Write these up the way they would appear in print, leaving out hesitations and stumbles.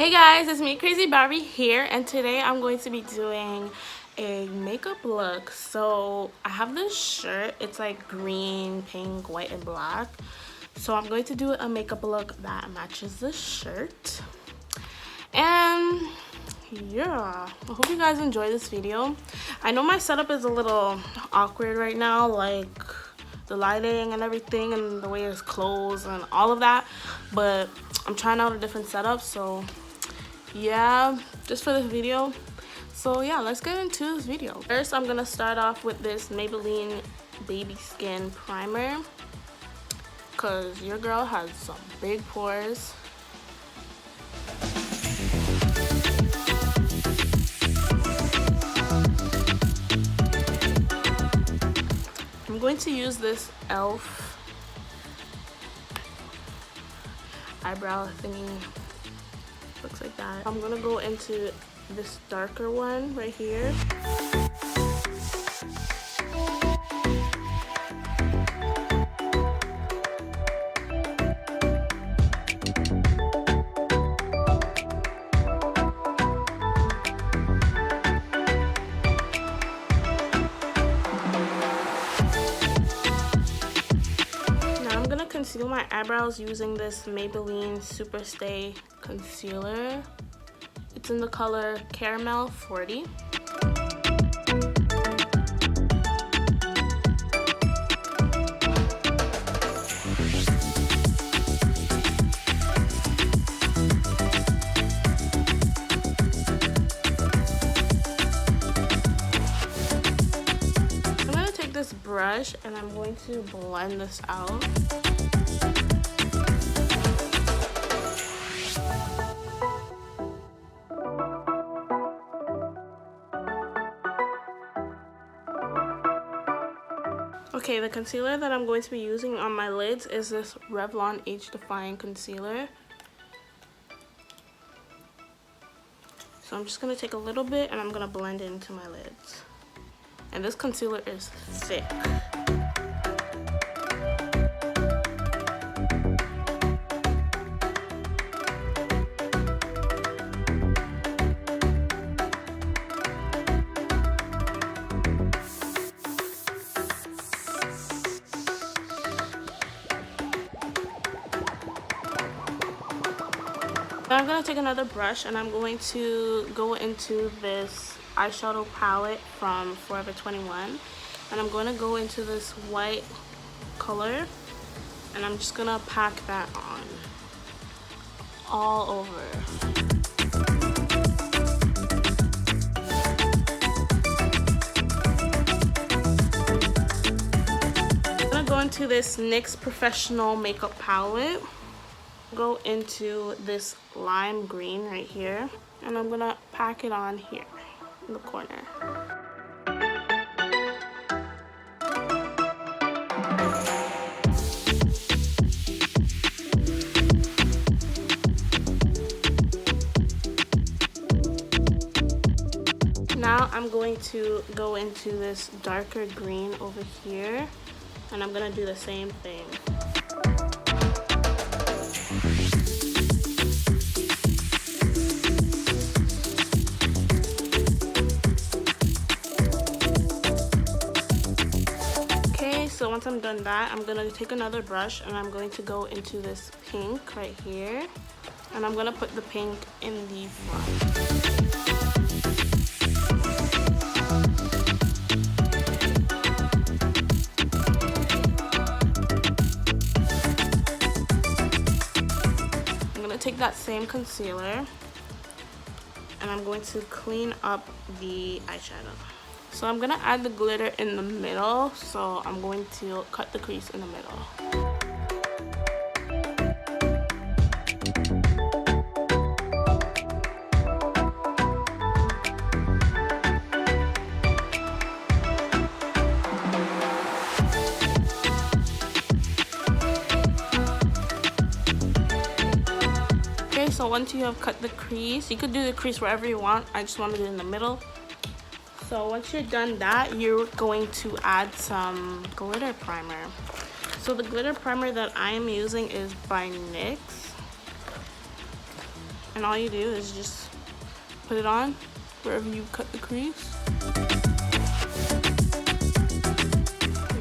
Hey guys, it's me, Crazy Barbie here, and today I'm going to be doing a makeup look. So I have this shirt. It's like green, pink, white, and black. So I'm going to do a makeup look that matches the shirt. And yeah, I hope you guys enjoy this video. I know my setup is a little awkward right now, like the lighting and everything and the way it's closed and all of that, but I'm trying out a different setup, so yeah, just for this video. So yeah, let's get into this video. First, I'm gonna start off with this Maybelline Baby Skin Primer because your girl has some big pores. I'm going to use this e.l.f. eyebrow thingy. Looks like that. I'm gonna go into this darker one right here. Conceal my eyebrows using this Maybelline Super Stay Concealer. It's in the color Caramel 40. I'm going to take this brush and I'm going to blend this out. Okay, the concealer that I'm going to be using on my lids is this Revlon Age Defying Concealer. So I'm just going to take a little bit and I'm going to blend it into my lids. And this concealer is thick. Now I'm going to take another brush and I'm going to go into this eyeshadow palette from Forever 21. And I'm going to go into this white color and I'm just going to pack that on all over. I'm going to go into this NYX Professional Makeup Palette. Go into this lime green right here and I'm gonna pack it on here in the corner. Now I'm going to go into this darker green over here and I'm gonna do the same thing. So once I'm done that, I'm going to take another brush and I'm going to go into this pink right here. And I'm going to put the pink in the front. I'm going to take that same concealer and I'm going to clean up the eyeshadow. So I'm going to add the glitter in the middle, so I'm going to cut the crease in the middle. Okay, so once you have cut the crease, you could do the crease wherever you want. I just want to do it in the middle. So once you're done that, you're going to add some glitter primer. So the glitter primer that I am using is by NYX. And all you do is just put it on wherever you cut the crease.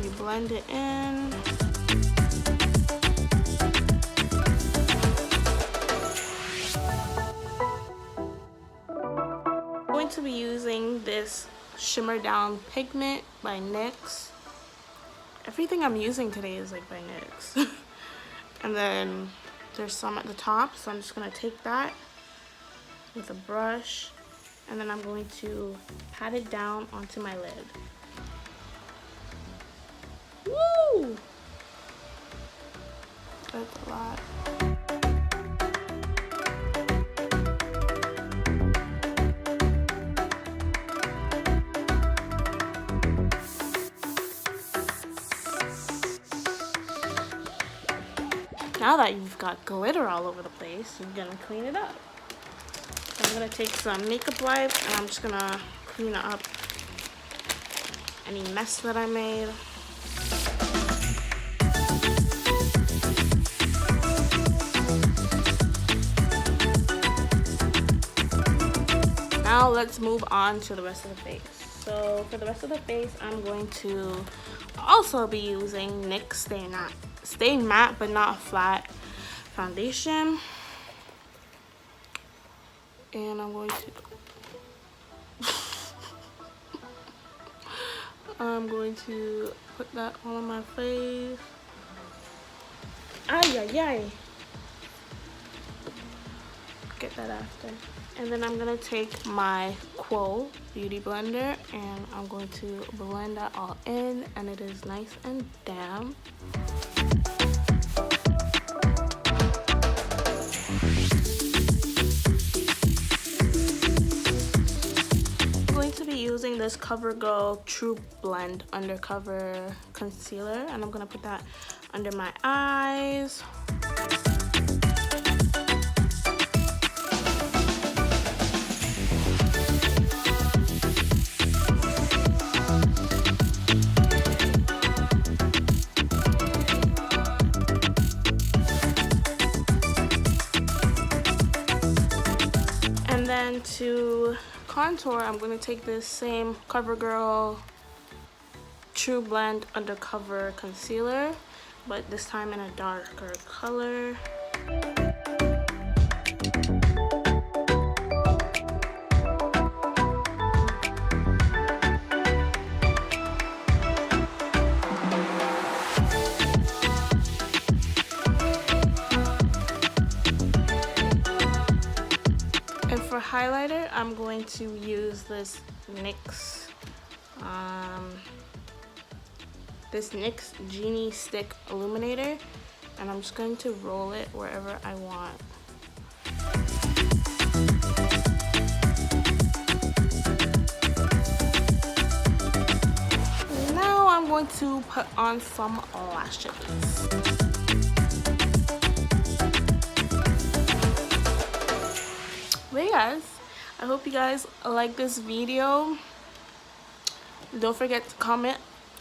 You blend it in. I'm going to be using this Shimmer Down Pigment by NYX. Everything I'm using today is like by NYX. And then there's some at the top, so I'm just gonna take that with a brush, and then I'm going to pat it down onto my lid. Woo! That's a lot. Now that you've got glitter all over the place, you're gonna clean it up. So I'm gonna take some makeup wipes and I'm just gonna clean up any mess that I made. Now let's move on to the rest of the face. So for the rest of the face, I'm going to also be using NYX Stay Matte but not flat foundation. And I'm going to put that all on my face. Ay, ay, ay. Get that after. And then I'm gonna take my Quo beauty blender and I'm going to blend that all in, and it is nice and damp. I'm going to be using this CoverGirl True Blend Undercover Concealer, and I'm gonna put that under my eyes. And then to contour, I'm going to take this same CoverGirl True Blend Undercover Concealer, but this time in a darker color. And for highlighter, I'm going to use this NYX Genie Stick Illuminator, and I'm just going to roll it wherever I want. Now I'm going to put on some lashes. But hey guys, I hope you guys like this video. Don't forget to comment,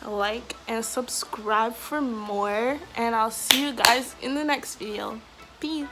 like, and subscribe for more, and I'll see you guys in the next video. Peace.